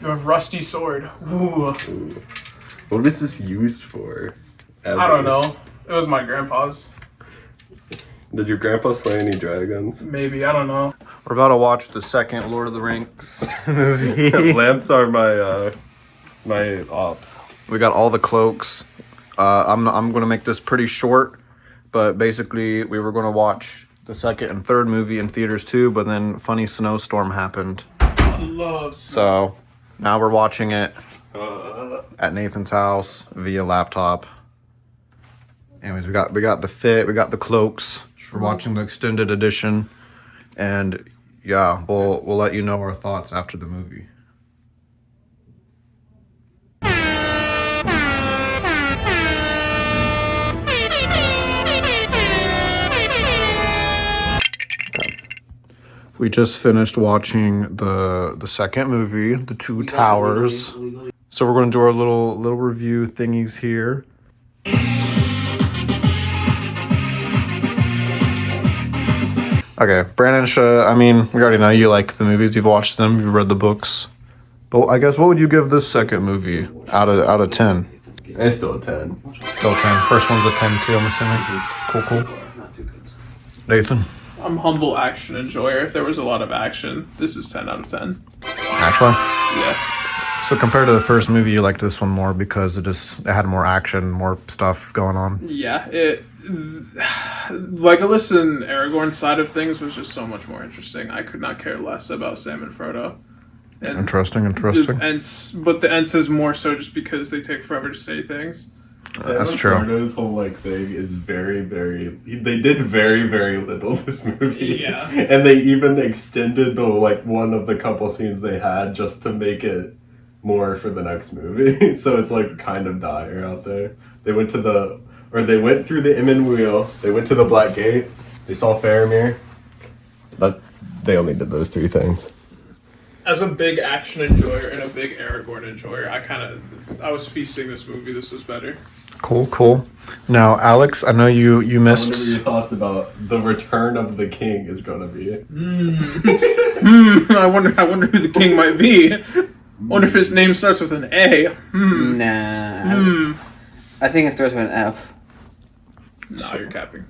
You have rusty sword. Ooh. What was this used for? Ever? I don't know. It was my grandpa's. Did your grandpa slay any dragons? Maybe, I don't know. We're about to watch the second Lord of the Rings movie. Lamps are my ops. We got all the cloaks. I'm gonna make this pretty short, but basically we were gonna watch the second and third movie in theaters too, but then funny snowstorm happened. I love snow. So now we're watching it at Nathan's house via laptop. Anyways, we got the fit, we got the cloaks. We're watching the extended edition, and yeah, we'll let you know our thoughts after the movie. We just finished watching the second movie, The Two Towers. So we're going to do our little review thingies here. Okay, Brandon, I mean, we already know you like the movies. You've watched them. You've read the books. But I guess what would you give this second movie out of 10? It's still a 10. Still 10. First one's a 10 too, I'm assuming. Cool. Nathan? I'm humble action enjoyer. If there was a lot of action, this is 10 out of 10. Actually? Yeah. So compared to the first movie, you liked this one more because it had more action, more stuff going on. Yeah, Legolas and Aragorn's side of things was just so much more interesting. I could not care less about Sam and Frodo. And Interesting. But the Ents is more so just because they take forever to say things. That's true. Frodo's whole thing is very, very. They did very, very little this movie. Yeah. And they even extended the one of the couple scenes they had just to make it more for the next movie. So it's kind of dire out there. They went through the Immin Wheel. They went to the Black Gate. They saw Faramir. But they only did those 3 things. As a big action enjoyer and a big Aragorn enjoyer, I was feasting this movie. This was better. Cool. Now, Alex, I know you I wonder missed... what your thoughts about the return of the king is going to be. I wonder who the king might be. I wonder if his name starts with an A. Nah. I think it starts with an F. No, you're capping.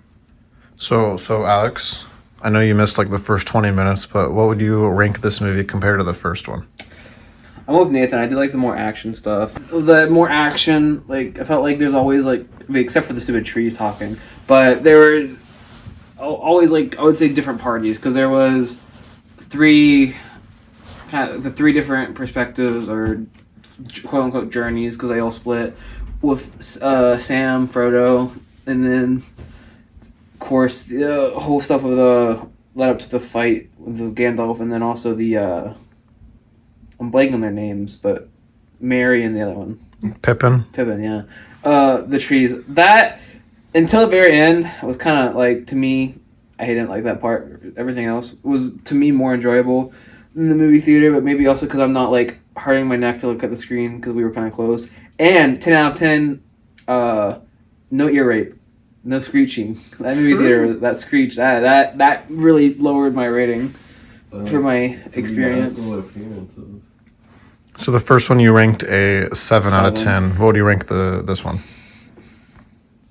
So Alex, I know you missed the first 20 minutes, but what would you rank this movie compared to the first one? I'm with Nathan. I did like the more action stuff. The more action, I felt like there's always except for the stupid trees talking, but there were always I would say different parties because there was the 3 different perspectives or quote unquote journeys because they all split with Sam, Frodo, and then of course the whole stuff of the led up to the fight with the Gandalf, and then also the I'm blanking on their names, but Mary and the other one. Pippin, yeah. The trees. That, until the very end, was kind of to me, I didn't like that part. Everything else was, to me, more enjoyable in the movie theater, but maybe also because I'm not, hurting my neck to look at the screen because we were kind of close. And 10 out of 10, no ear rape. No screeching. That movie theater, that screech, that really lowered my rating. For my experience. So the first one you ranked a 7 out of 10. What would you rank this one?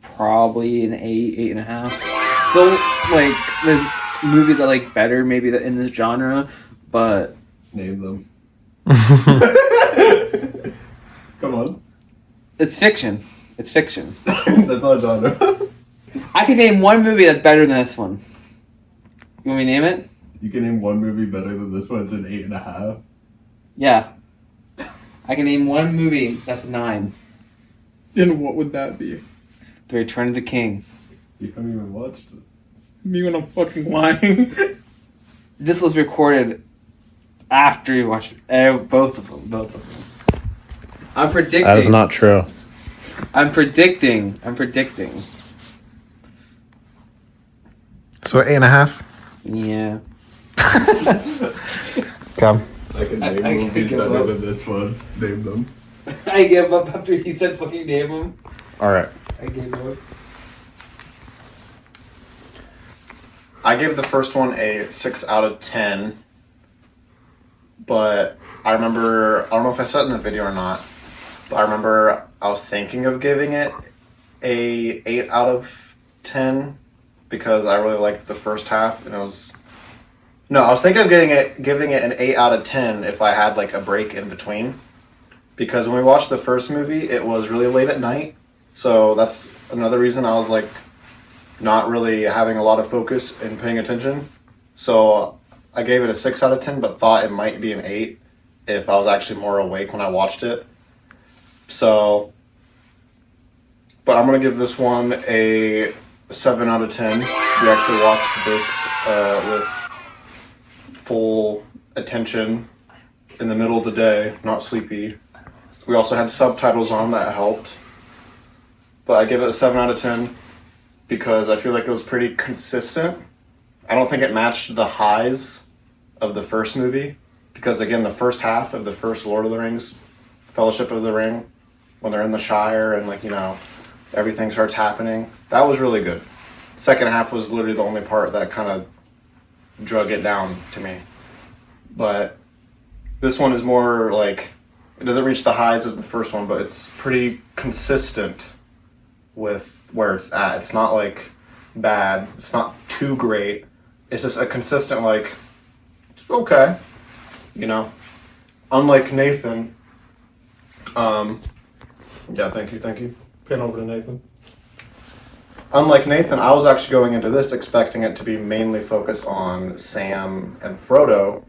Probably an 8.5. Still, there's movies I like better maybe in this genre, but... Name them. Come on. It's fiction. That's not a genre. I can name one movie that's better than this one. You want me to name it? You can name one movie better than this one. It's an 8.5. Yeah. I can name one movie that's 9. And what would that be? The Return of the King. You haven't even watched it. Me when I'm fucking lying. This was recorded after you watched both of them. I'm predicting. That is not true. I'm predicting. So 8.5? Yeah. Come. I can name movies better than this one. Name them. I gave up after he said fucking name them. Alright. I gave up. I gave the first one a 6 out of 10. but I remember, I don't know if I said it in the video or not, but I remember I was thinking of giving it a 8 out of 10 because I really liked the first half, and it was. No, I was thinking of giving it an 8 out of 10 if I had like a break in between. Because when we watched the first movie, it was really late at night. So that's another reason I was like not really having a lot of focus and paying attention. So I gave it a 6 out of 10, but thought it might be an 8 if I was actually more awake when I watched it. So, but I'm going to give this one a 7 out of 10. We actually watched this with full attention in the middle of the day, not sleepy. We also had subtitles on that helped. But I give it a 7 out of 10 because I feel like it was pretty consistent. I don't think it matched the highs of the first movie because again, the first half of the first Lord of the Rings, Fellowship of the Ring, when they're in the Shire and like, you know, everything starts happening, that was really good. Second half was literally the only part that kind of drug it down to me. But this one is more like, it doesn't reach the highs of the first one, but it's pretty consistent with where it's at. It's not like bad, it's not too great, it's just a consistent like, it's okay, you know. Unlike Nathan, yeah, thank you. Pin over to Nathan. Unlike Nathan, I was actually going into this expecting it to be mainly focused on Sam and Frodo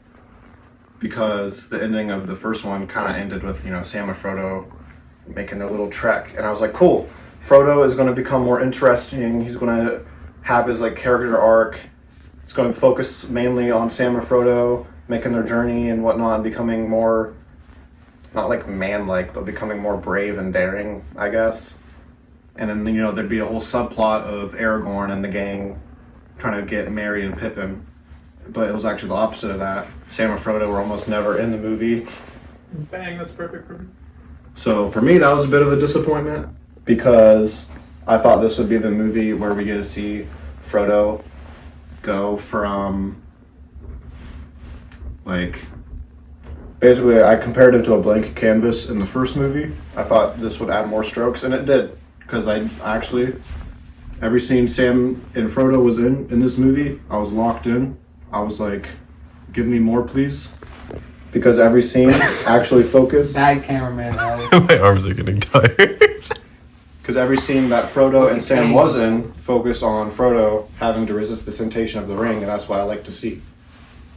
because the ending of the first one kind of ended with, you know, Sam and Frodo making their little trek. And I was like, cool, Frodo is going to become more interesting. He's going to have his like character arc. It's going to focus mainly on Sam and Frodo making their journey and whatnot and becoming more, not like man-like, but becoming more brave and daring, I guess. And then, you know, there'd be a whole subplot of Aragorn and the gang trying to get Merry and Pippin. But it was actually the opposite of that. Sam and Frodo were almost never in the movie. Bang, that's perfect for me. So for me, that was a bit of a disappointment because I thought this would be the movie where we get to see Frodo go from, like, basically I compared him to a blank canvas in the first movie. I thought this would add more strokes, and it did. Because I actually, every scene Sam and Frodo was in this movie, I was locked in. I was like, give me more, please. Because every scene actually focused. Bad cameraman. My arms are getting tired. Because every scene that Frodo and Sam was in focused on Frodo having to resist the temptation of the ring, and that's what I like to see.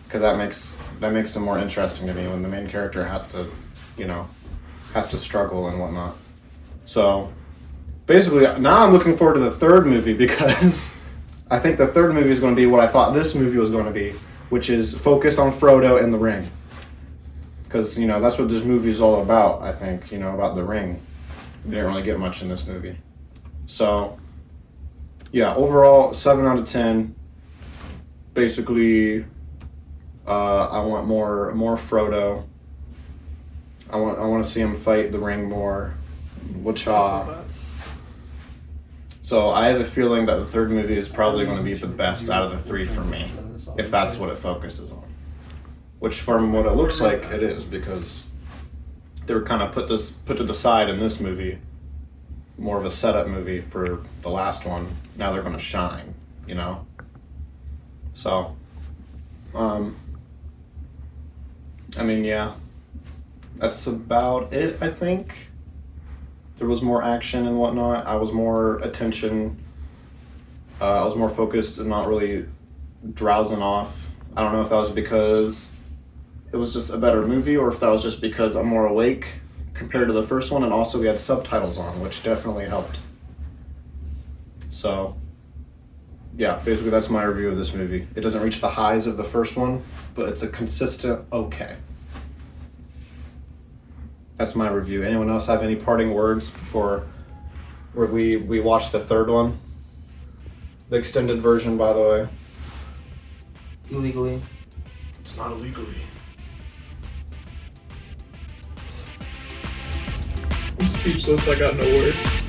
Because that makes them more interesting to me when the main character has to, you know, has to struggle and whatnot. So basically, now I'm looking forward to the third movie because I think the third movie is going to be what I thought this movie was going to be, which is focus on Frodo and the ring. Because, you know, that's what this movie is all about, I think, you know, about the ring. We didn't really get much in this movie. So, yeah, overall, 7 out of 10. Basically, I want more Frodo. I want to see him fight the ring more. So I have a feeling that the third movie is probably going to be the best out of the three for me, if that's what it focuses on. Which, from what it looks like, it is, because they were kind of put to the side in this movie, more of a setup movie for the last one. Now they're going to shine, you know. So, I mean, yeah, that's about it. I think there was more action and whatnot. I was more attention. I was more focused and not really drowsing off. I don't know if that was because it was just a better movie or if that was just because I'm more awake compared to the first one, and also we had subtitles on, which definitely helped. So, yeah, basically that's my review of this movie. It doesn't reach the highs of the first one, but it's a consistent okay. That's my review. Anyone else have any parting words before we watch the third one? The extended version, by the way. Illegally. It's not illegally. I'm speechless. I got no words.